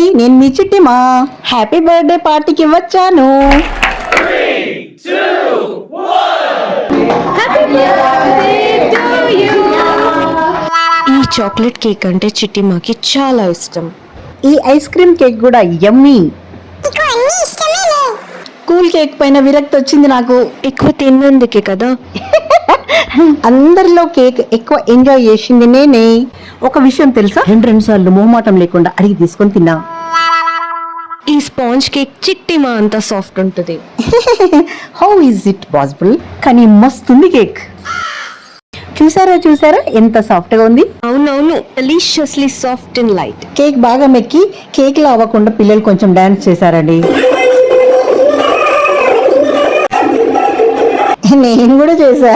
Hi, నేను మీ చిట్టిమా. Happy birthday పార్టీకి వచ్చాను. ఈ చాక్లెట్ కేక్ అంటే చిట్టిమాకి చాలా ఇష్టం. ఈ ఐస్ క్రీమ్ కేక్ కూడా యమ్మీ. కూల్ కేక్ పైన విరక్తి వచ్చింది నాకు. ఎక్కువ తిన్నందుకే కదా. అందరిలో కేక్ ఎక్కువ ఎంజాయ్ చేసింది నేనే. ఒక విషయం తెలుసా, రెండు సార్లు మొహమాటం లేకుండా అడిగి తీసుకొని తిన్నా. ఈ స్పాంజ్ కేక్ చిట్టిమా అంత సాఫ్ట్ ఉంటుంది. How is it possible? కానీ మస్తుంది కేక్. చూసారా ఎంత సాఫ్ట్ గా ఉంది. అవునవును, డెలిషియస్లీ సాఫ్ట్ అండ్ లైట్. కేక్ బాగా మెక్కి కేక్ లో అవ్వకుండా పిల్లలు కొంచెం డాన్స్ చేశారండి. నేను కూడా చేశా.